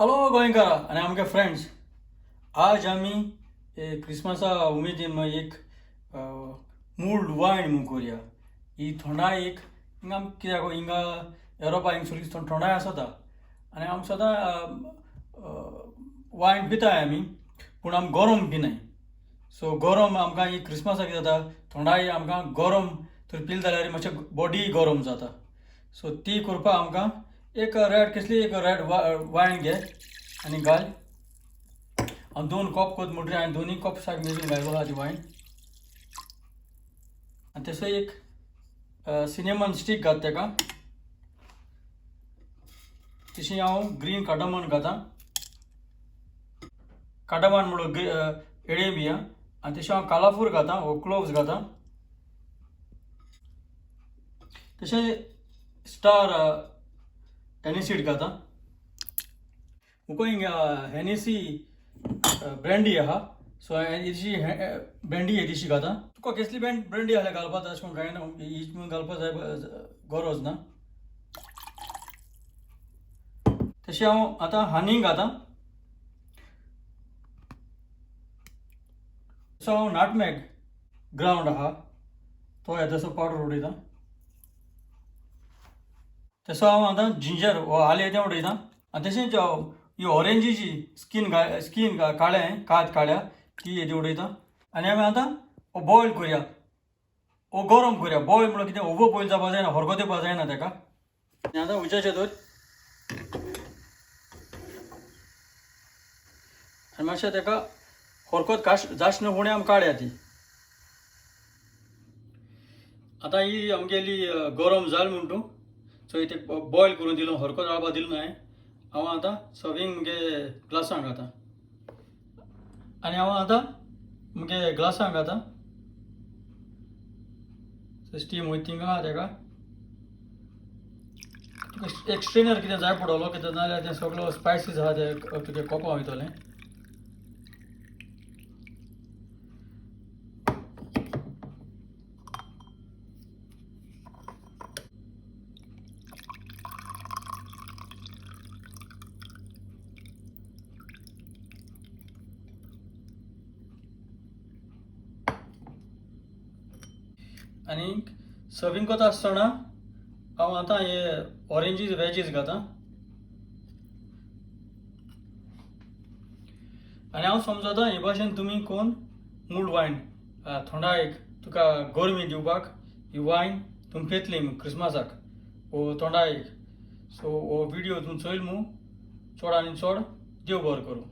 Hello गोंयकारा आणि आमगे friends. आज आम्ही क्रिसमसा उमेदीन एक मूल्ड वायन म्हणून करूया. ही थोंडाय एक हिंगा कित्याक हिंगा युरोपा हिंग सगळी थोंडाय आसता आनी आमी सदां वायन पिताय आमी, पूण आमी गरम पिनाय. सो गरम आमकां ही क्रिसमसाक कितें जाता, थोंडाय आमकां गरम तर पिले जाल्यार मातशें बॉडी गरम जाता. सो ती करपाक आमकां एक रेड वायन घे आनी घाल. हांव 2 कप कोत आनी दोनी कप साक मेजून घालूं आहा ती वायन. आनी तसो एक सिनेमन स्टीक घात ताका. तशी हांव ग्रीन कार्डमन घातां. कार्डमन म्हणून एडे बियां. आनी तशें हांव कालाफूर घातां वो क्लोव्स घातां. तशें स्टार एनिसीड घातां. मुको हिंगा हेनेसी ब्रँडी आहा, सो इतशी ब्रँडी येदीशी घातां. तुका कसली ब्रँडी आहल्यार घालपाक जाय अशें करून कांय ना, हीच म्हणून घालपाक जाय गरज ना. तशें हांव आतां हानी घातां. तसो हांव नाटमॅग ग्रावंड आहा तो येदसो पावडर उडयतां. तसो हांव आतां जिंजर वो आलें तें उडयतां. आनी तशेंच ही ऑरेंजीची स्कीन काळें काळ्या ती येदी उडयतां. आनी आमी आतां बॉयल करुया, वो गरम करुया. बॉयल म्हणल्यार कितें ओवर बॉयल जावपाक जायना, हरगत येवपाक जायना ताका. आनी आतां उज्याचेर दवर आनी मातशें ताका हरकत जास्त न्हू फुडें आमी काडया ती. आतां ही आमगेली गरम जाल म्हणटू, सो ते बॉयल करून दिलो, हरकत रावपाक दिलो न्हय. हांव आतां सर्वींग मुगे ग्लासांत घातां. आनी हांव आतां मुगे ग्लासांत घातां. स्टीम वयता थिंगा आहा ताका. तुका एक स्ट्रेनर कितें जाय पडटलो, कित्याक नाजाल्यार तें सगळो स्पायसीस आहा ते तुगे कोपा वयतलें. आनी सर्वींग करता आसतना हांव आतां हे ऑरेंजीस वेजीस घातां. आनी हांव समजता हे भाशेन तुमी कोण मूल्ड वायन थोंडायेक तुका गरमी दिवपाक ही वायन तुमी पेतली क्रिसमसाक वो थोंडायेक. सो हो व्हिडिओ तुमी चोयल चड आनी चड देव बरें करूं.